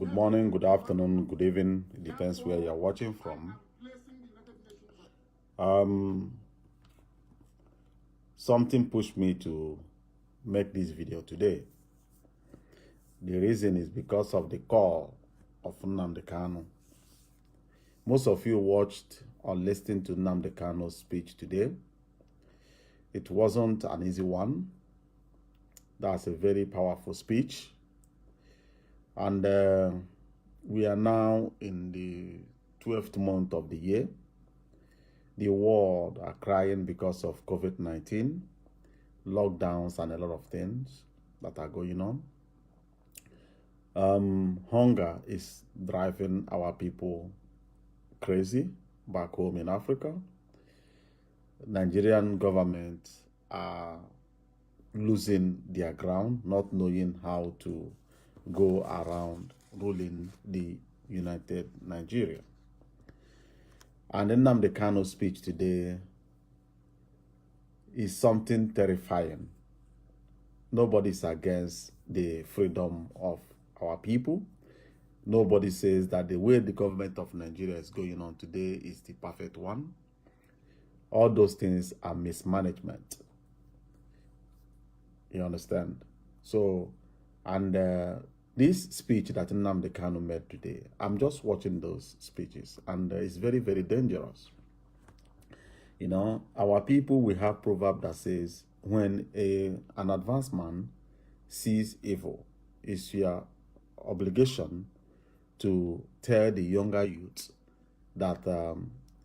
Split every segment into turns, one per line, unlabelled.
Good morning, good afternoon, good evening. It depends where you're watching from. Something pushed me to make this video today. The reason is because of the call of Nnamdi Kanu. Most of you watched or listened to Nnamdi Kanu's speech today. It wasn't an easy one. That's a very powerful speech. And we are now in the 12th month of the year. The world are crying because of COVID-19, lockdowns, and a lot of things that are going on. Hunger is driving our people crazy back home in Africa. Nigerian government are losing their ground, not knowing how to go around ruling the United Nigeria. And Nnamdi Kanu's speech today is something terrifying. Nobody's against the freedom of our people. Nobody says that the way the government of Nigeria is going on today is the perfect one. All those things are mismanagement. You understand? So, and this speech that Nnamdi Kanu made today, I'm just watching those speeches, and it's very, very dangerous. You know, our people, we have proverb that says, when an advanced man sees evil, it's your obligation to tell the younger youths that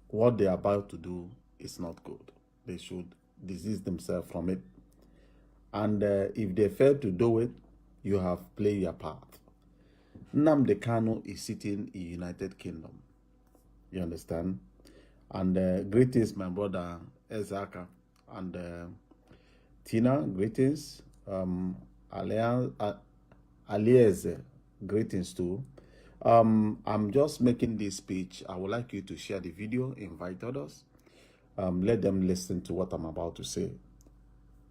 what they're about to do is not good. They should desist themselves from it. And if they fail to do it, you have played your part. Nnamdi Kanu is sitting in United Kingdom. You understand? And greetings, my brother Ezaka. And Tina, greetings. Alieze, greetings too. I'm just making this speech. I would like you to share the video, invite others. Let them listen to what I'm about to say.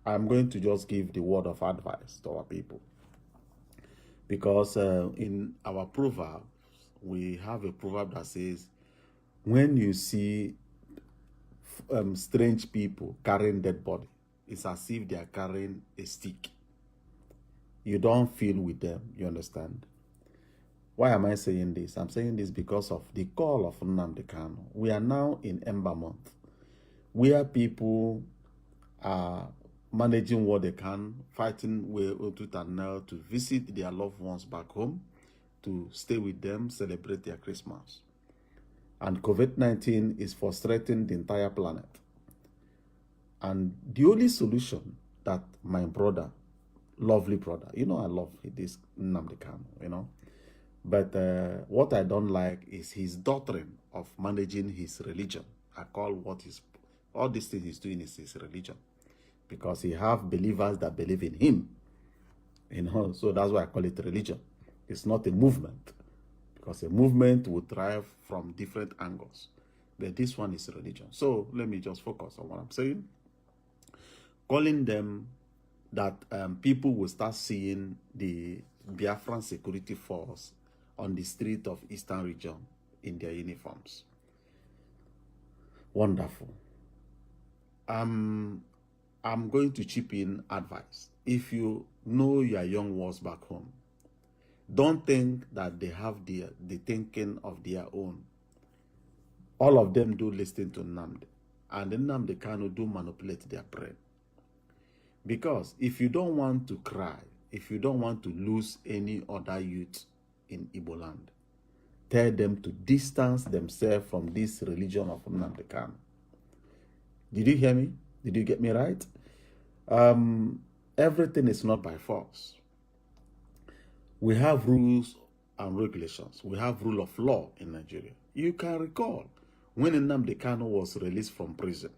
I'm going to just give the word of advice to our people. Because in our proverbs, we have a proverb that says, when you see strange people carrying dead body, it's as if they are carrying a stick. You don't feel with them, you understand? Why am I saying this? I'm saying this because of the call of Nnamdi Kanu. We are now in Ember Month, where people are managing what they can, fighting with tooth and nail to visit their loved ones back home, to stay with them, celebrate their Christmas. And COVID-19 is frustrating the entire planet. And the only solution that my brother, lovely brother, you know I love this Nnamdi Kanu, you know, but what I don't like is his doctrine of managing his religion. I call all these things he's doing is his religion. Because he have believers that believe in him, you know, so that's why I call it religion. It's not a movement, because a movement would thrive from different angles, but this one is religion. So let me just focus on what I'm saying. Calling them that people will start seeing the Biafran security force on the street of Eastern region in their uniforms. Wonderful. I'm going to chip in advice. If you know your young ones back home, don't think that they have the thinking of their own. All of them do listen to Nnamdi. And Nnamdi Kanu do manipulate their brain. Because if you don't want to cry, if you don't want to lose any other youth in Igbo land, tell them to distance themselves from this religion of Nnamdi Kanu. Did you hear me? Did you get me right? Everything is not by force. We have rules and regulations. We have rule of law in Nigeria. You can recall when Nnamdi Kanu was released from prison,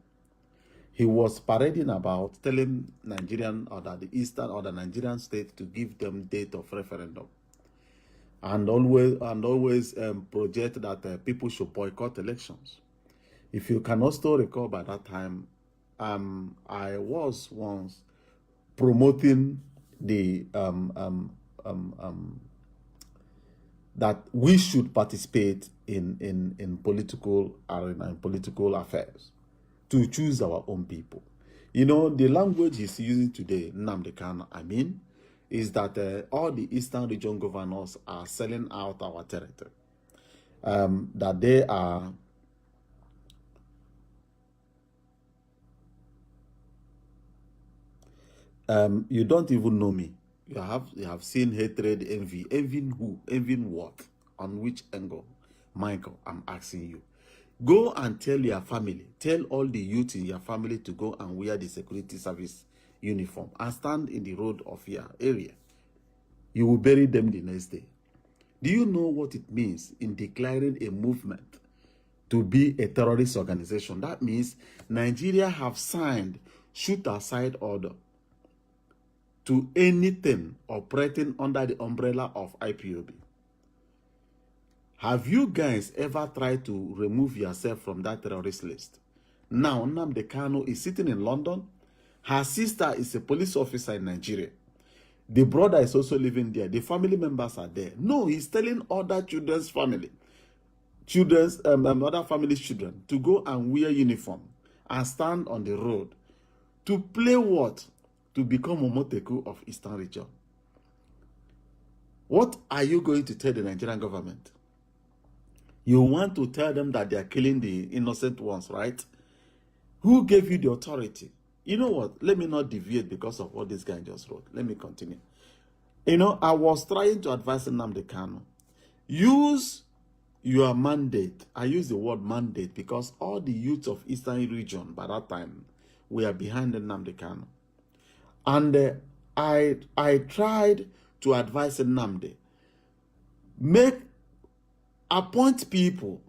he was parading about, telling Nigerian or the Eastern or the Nigerian state to give them date of referendum, and always project that people should boycott elections. If you can also recall, by that time, I was once promoting the that we should participate in political arena and political affairs to choose our own people. You know, the language he's using today, Nnamdi Kanu, I mean, is that all the Eastern region governors are selling out our territory. That they are you don't even know me. You have seen hatred, envy. Envying who? Envying what? On which angle? Michael, I'm asking you. Go and tell your family, tell all the youth in your family to go and wear the security service uniform and stand in the road of your area. You will bury them the next day. Do you know what it means in declaring a movement to be a terrorist organization? That means Nigeria have signed shoot aside order to anything operating under the umbrella of IPOB. Have you guys ever tried to remove yourself from that terrorist list? Now, Nnamdi Kanu is sitting in London. Her sister is a police officer in Nigeria. The brother is also living there. The family members are there. No, he's telling other children's family, other family's children to go and wear uniform and stand on the road to play what? To become Omoteku of Eastern region. What are you going to tell the Nigerian government? You want to tell them that they are killing the innocent ones, right? Who gave you the authority? You know what? Let me not deviate because of what this guy just wrote. Let me continue. You know, I was trying to advise Nnamdi Kanu. Use your mandate. I use the word mandate because all the youth of Eastern region by that time were behind Nnamdi Kanu. And I tried to advise Nnamdi, appoint people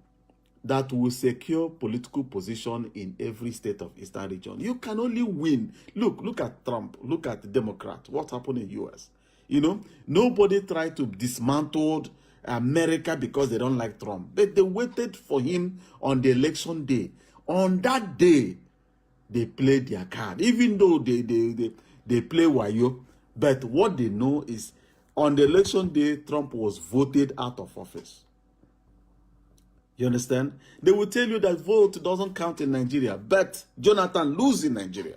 that will secure political position in every state of Eastern region. You can only win. Look at Trump. Look at the Democrat. What happened in US? You know, nobody tried to dismantle America because they don't like Trump. But they waited for him on the election day. On that day, they played their card. Even though they play wayo. But what they know is on the election day, Trump was voted out of office. You understand? They will tell you that vote doesn't count in Nigeria, but Jonathan loses in Nigeria.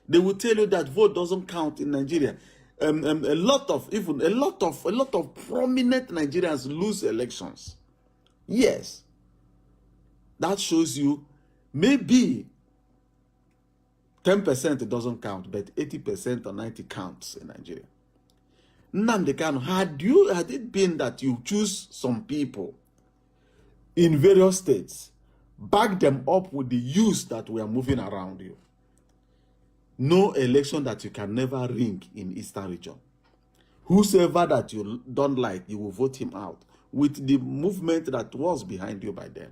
They will tell you that vote doesn't count in Nigeria. A lot of prominent Nigerians lose elections. Yes, that shows you maybe 10% doesn't count, but 80% or 90% counts in Nigeria. Nnamdi Kanu, had it been that you choose some people in various states, back them up with the youth that we are moving around you. No election that you can never ring in Eastern region. Whosoever that you don't like, you will vote him out with the movement that was behind you by then.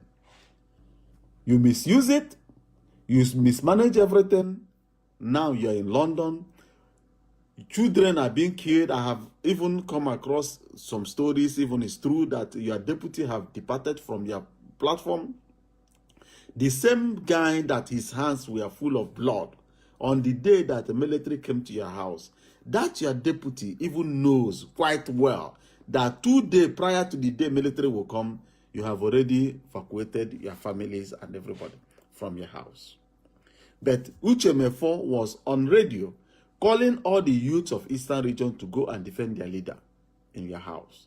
You misuse it, you mismanage everything. Now you're in London. Children are being killed. I have even come across some stories, even it's true, that your deputy have departed from your platform. The same guy that his hands were full of blood on the day that the military came to your house, that your deputy even knows quite well that 2 days prior to the day military will come, you have already evacuated your families and everybody from your house. But Uche Mefo was on radio calling all the youths of Eastern region to go and defend their leader in your house.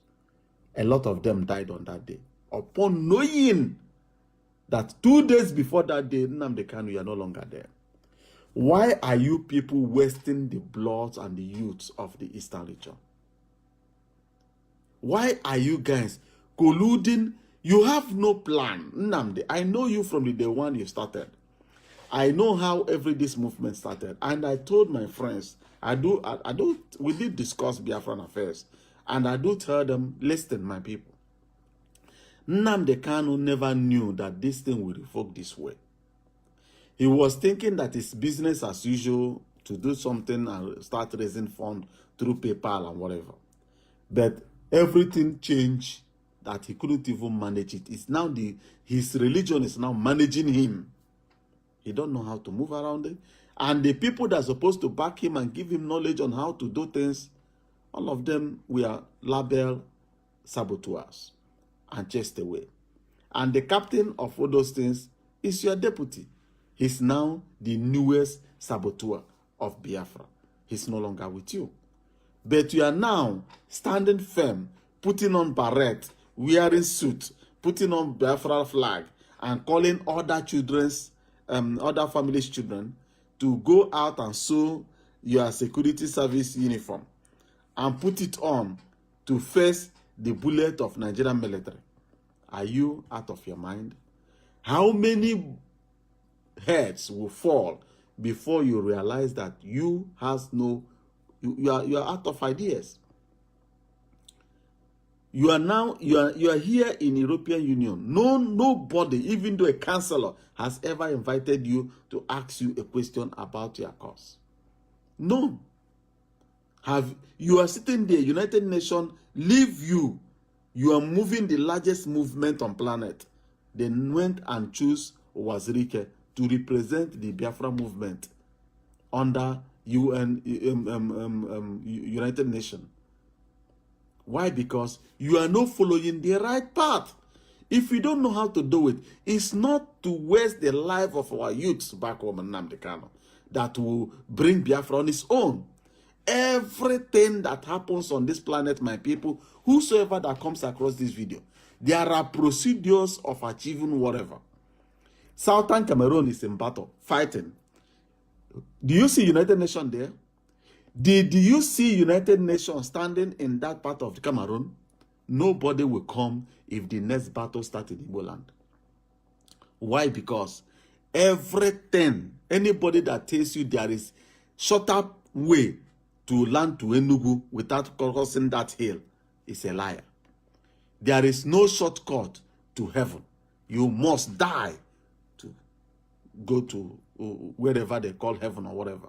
A lot of them died on that day. Upon knowing that 2 days before that day, Nnamdi Kanu, you are no longer there. Why are you people wasting the blood and the youths of the Eastern region? Why are you guys colluding? You have no plan. Nnamdi, I know you from the day one you started. I know how this movement started, and I told my friends, we did discuss Biafran affairs, and I do tell them, listen, my people, Nnamdi Kanu never knew that this thing will revoke this way. He was thinking that it's business as usual to do something and start raising funds through PayPal and whatever. But everything changed that he couldn't even manage it. It's now his religion is now managing him. He don't know how to move around it. And the people that are supposed to back him and give him knowledge on how to do things, all of them were labeled saboteurs and chased away. And the captain of all those things is your deputy. He's now the newest saboteur of Biafra. He's no longer with you. But you are now standing firm, putting on barrette, wearing suit, putting on Biafra flag, and calling other other families' children to go out and sew your security service uniform and put it on to face the bullet of Nigerian military. Are you out of your mind? How many heads will fall before you realize that you are out of ideas? You are here in European Union. Nobody, even though a councillor, has ever invited you to ask you a question about your cause. No. You are sitting there, United Nations leave you. You are moving the largest movement on planet. They went and chose Wazirike to represent the Biafra movement under United Nations. Why? Because you are not following the right path. If you don't know how to do it, it's not to waste the life of our youths back home in Nnamdi Kanu that will bring Biafra on its own. Everything that happens on this planet, my people, whosoever that comes across this video, there are procedures of achieving whatever. Southern Cameroon is in battle, fighting. Do you see United Nations there? Do you see United Nations standing in that part of Cameroon? Nobody will come if the next battle starts in Igbo land. Why? Because everything, anybody that tells you there is shorter way to land to Enugu without crossing that hill is a liar. There is no shortcut to heaven. You must die to go to wherever they call heaven or whatever.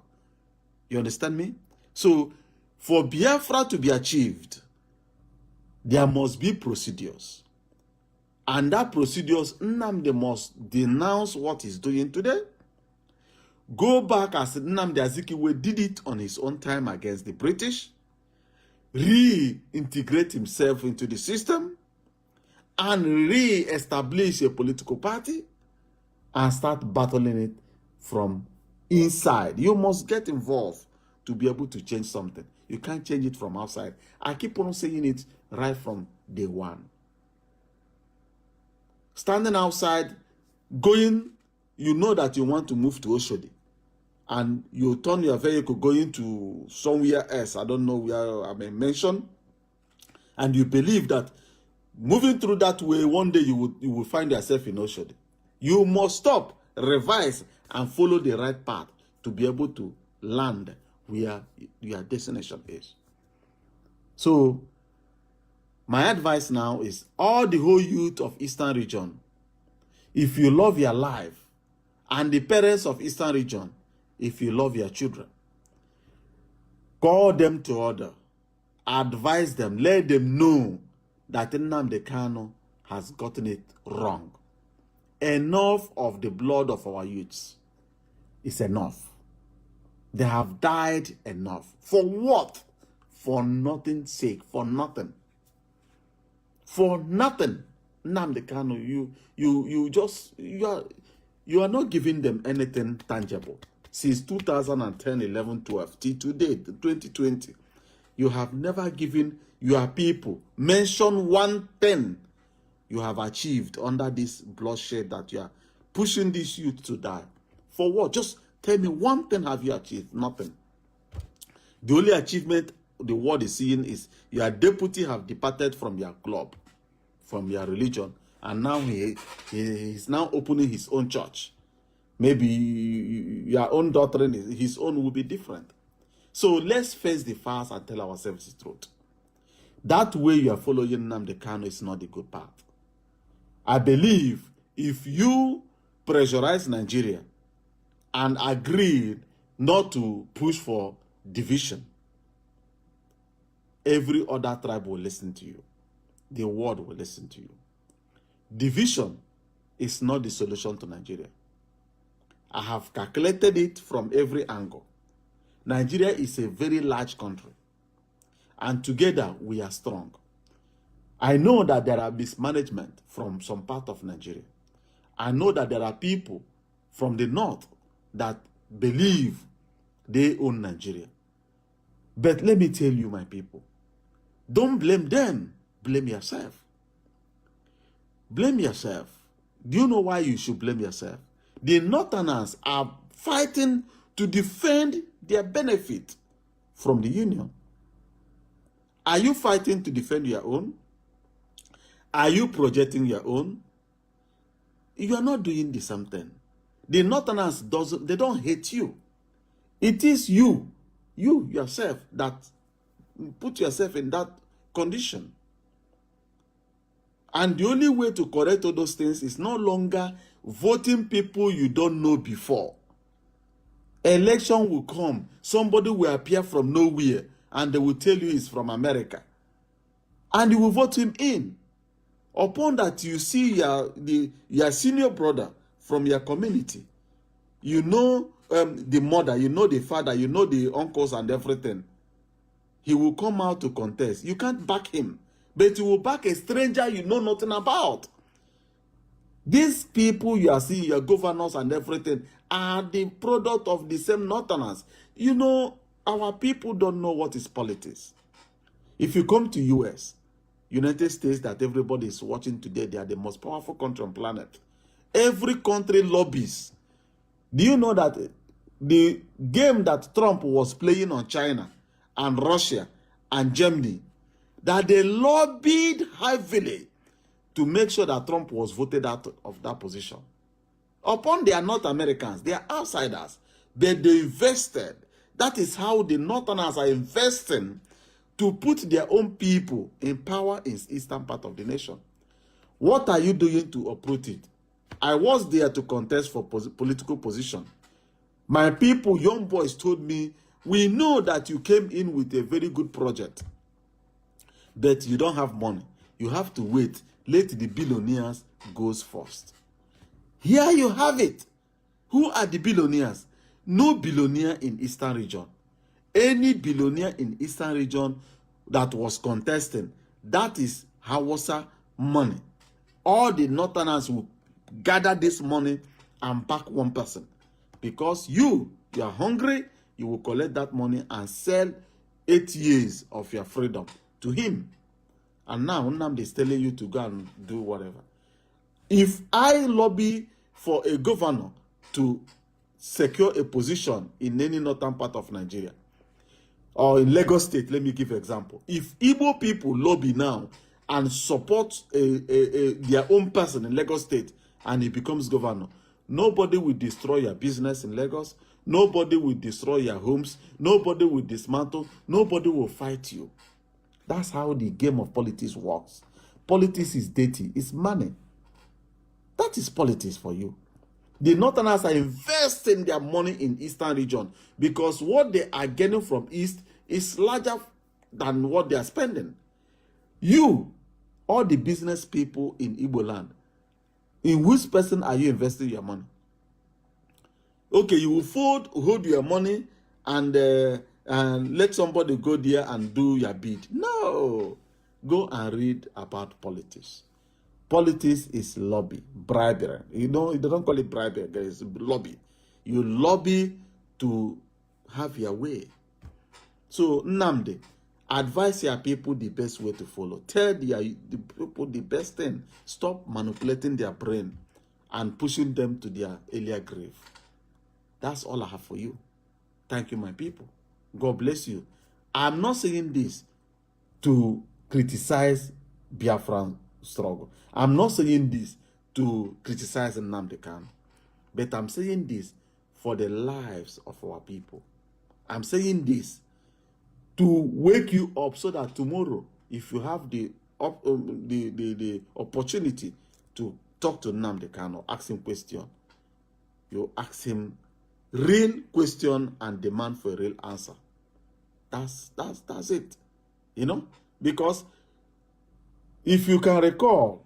You understand me? So, for Biafra to be achieved, there must be procedures. And that procedures, Nnamdi must denounce what he's doing today. Go back as Nnamdi Azikiwe did it on his own time against the British. Reintegrate himself into the system. And re-establish a political party. And start battling it from inside. You must get involved to be able to change something. You can't change it from outside. I keep on saying it right from day one. Standing outside, going, you know that you want to move to Oshodi. And you turn your vehicle going to somewhere else. I don't know where I may mention. And you believe that moving through that way, one day you will find yourself in Oshodi. You must stop, revise, and follow the right path to be able to land where your destination is. So, my advice now is all the whole youth of Eastern region, if you love your life, and the parents of Eastern region, if you love your children, call them to order, advise them, let them know that Nnamdi Kanu has gotten it wrong. Enough of the blood of our youths. It's enough. They have died enough. For what? For nothing's sake. For nothing. For nothing. Nnamdi Kanu, you are not giving them anything tangible. Since 2010, 11, 12, till today, 2020, you have never given your people, mention one thing you have achieved under this bloodshed that you are pushing this youth to die. For what? Just tell me one thing have you achieved? Nothing. The only achievement the world is seeing is your deputy have departed from your club, from your religion, and now he is now opening his own church. Maybe your own doctrine, his own will be different. So let's face the facts and tell ourselves the truth. That way you are following Nnamdi Kanu is not the good path. I believe if you pressurize Nigeria and agreed not to push for division, every other tribe will listen to you. The world will listen to you. Division is not the solution to Nigeria. I have calculated it from every angle. Nigeria is a very large country. And together we are strong. I know that there are mismanagement from some part of Nigeria. I know that there are people from the north that believe they own Nigeria. But let me tell you, my people, don't blame them. Blame yourself. Blame yourself. Do you know why you should blame yourself? The Northerners are fighting to defend their benefit from the Union. Are you fighting to defend your own? Are you projecting your own? You are not doing the same thing. The Northerners they don't hate you. It is you yourself that put yourself in that condition. And the only way to correct all those things is no longer voting people you don't know before. Election will come. Somebody will appear from nowhere and they will tell you he's from America. And you will vote him in. Upon that, you see your senior brother from your community. You know the mother, you know the father, you know the uncles and everything. He will come out to contest. You can't back him. But you will back a stranger you know nothing about. These people you are seeing, your governors and everything, are the product of the same Northerners. You know, our people don't know what is politics. If you come to US, United States that everybody is watching today, they are the most powerful country on planet. Every country lobbies. Do you know that the game that Trump was playing on China and Russia and Germany, that they lobbied heavily to make sure that Trump was voted out of that position? Upon they are not Americans, they are outsiders, but they invested. That is how the Northerners are investing to put their own people in power in the eastern part of the nation. What are you doing to uproot it? I was there to contest for political position. My people, young boys, told me, we know that you came in with a very good project, but you don't have money. You have to wait. Let the billionaires goes first. Here you have it. Who are the billionaires? No billionaire in Eastern region. Any billionaire in Eastern region that was contesting, that is Hausa money. All the Northerners will gather this money and back one person. Because you are hungry, you will collect that money and sell 8 years of your freedom to him. And now Nnamdi is telling you to go and do whatever. If I lobby for a governor to secure a position in any northern part of Nigeria, or in Lagos State, let me give an example. If Igbo people lobby now and support their own person in Lagos State and he becomes governor, nobody will destroy your business in Lagos. Nobody will destroy your homes. Nobody will dismantle. Nobody will fight you. That's how the game of politics works. Politics is dirty. It's money. That is politics for you. The Northerners are investing their money in Eastern region because what they are getting from East is larger than what they are spending. You, all the business people in Igbo land, in which person are you investing your money? Okay, you will hold your money and let somebody go there and do your bid. No. Go and read about politics. Politics is lobby, bribery. You know, they don't call it bribery, guys. Lobby. You lobby to have your way. So, Nnamdi, advise your people the best way to follow. Tell the people the best thing. Stop manipulating their brain and pushing them to their earlier grave. That's all I have for you. Thank you, my people. God bless you. I'm not saying this to criticize Biafran struggle. I'm not saying this to criticize Nnamdi Kanu. But I'm saying this for the lives of our people. I'm saying this to wake you up so that tomorrow, if you have the opportunity to talk to Nnamdi Kanu, ask him question, you ask him real question and demand for a real answer. That's it. You know? Because if you can recall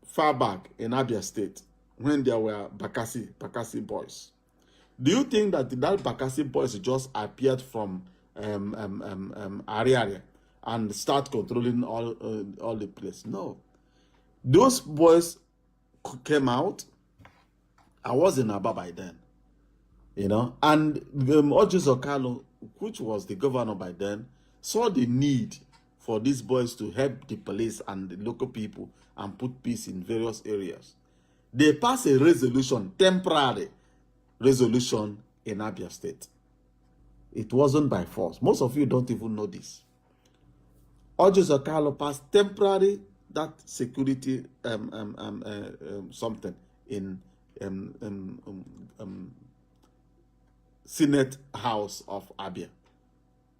far back in Abia State, when there were Bakassi boys, do you think that Bakassi boys just appeared from Ariaria and start controlling all the place. No. Those boys came out. I was in Aba by then, you know, and Ojiso Kanu, which was the governor by then, saw the need for these boys to help the police and the local people and put peace in various areas. They passed a resolution, temporary resolution in Abia State. It wasn't by force. Most of you don't even know this. Ojiso Kanu passed temporary that security something in Senate House of Abia.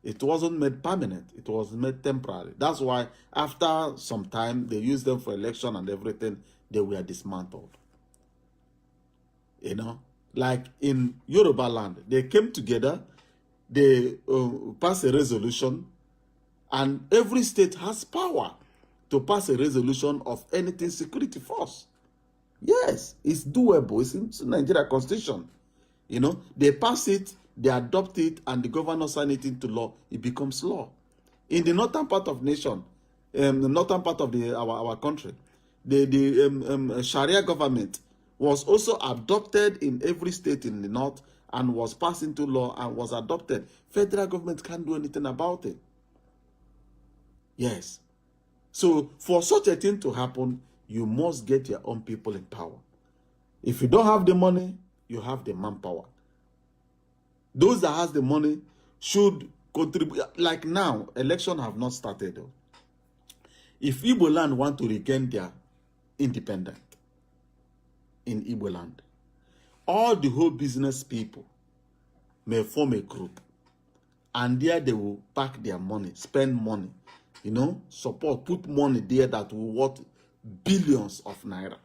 It wasn't made permanent. It was made temporary. That's why after some time, they used them for election and everything, they were dismantled. You know, like in Yoruba land, they came together, they passed a resolution, and every state has power to pass a resolution of anything security force. Yes, it's doable. It's in the Nigeria Constitution. You know, they pass it, they adopt it, and the governor sign it into law. It becomes law. In the northern part of nation, the northern part of our country, the Sharia government was also adopted in every state in the north and was passed into law and was adopted. Federal government can't do anything about it. Yes. So for such a thing to happen, you must get your own people in power. If you don't have the money, you have the manpower. Those that has the money should contribute. Like now, election have not started though. If Igbo land want to regain their independence in Igbo land, all the whole business people may form a group, and there they will pack their money, spend money, you know, support, put money there that will worth billions of naira.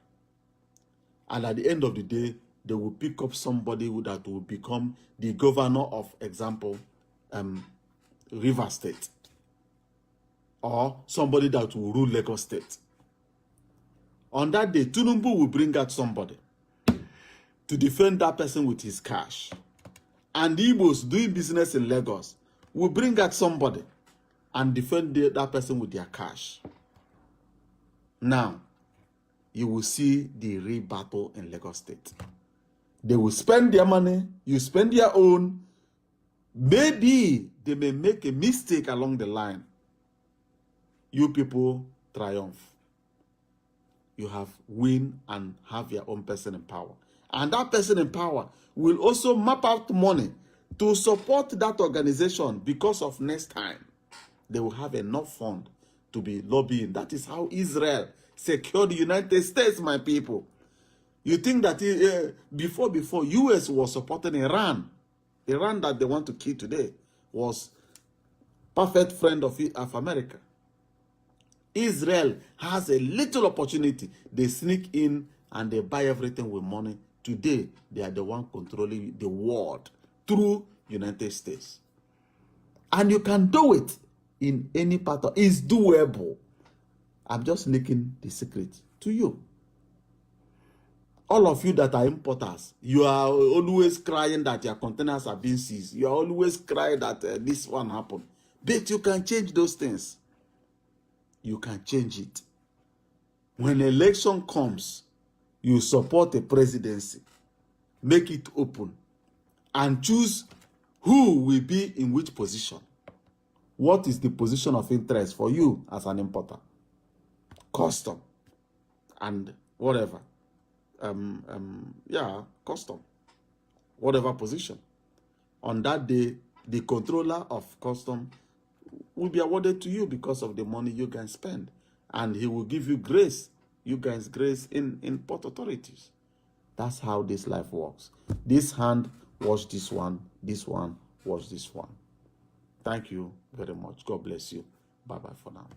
And at the end of the day, they will pick up somebody that will become the governor of, example, River State, or somebody that will rule Lagos State. On that day, Tinubu will bring out somebody to defend that person with his cash. And the Igbos doing business in Lagos will bring out somebody and defend that person with their cash. Now, you will see the real battle in Lagos State. They will spend their money, you spend your own. Maybe they may make a mistake along the line. You people triumph. You have win and have your own person in power. And that person in power will also map out money to support that organization, because of next time they will have enough fund to be lobbying. That is how Israel secured the United States, my people. You think that before US was supporting Iran that they want to kill today was perfect friend of America. Israel has a little opportunity. They sneak in and they buy everything with money. Today, they are the one controlling the world through United States. And you can do it in any part of it. It's doable. I'm just leaking the secret to you. All of you that are importers, you are always crying that your containers are being seized. You are always crying that this one happened. But you can change those things. You can change it. When election comes, you support a presidency. Make it open. And choose who will be in which position. What is the position of interest for you as an importer? Custom. And whatever. Custom. Whatever position. On that day, the controller of custom will be awarded to you because of the money you can spend. And he will give you grace. You guys grace in port authorities. That's how this life works. This hand wash this one wash this one. Thank you very much. God bless you. Bye-bye for now.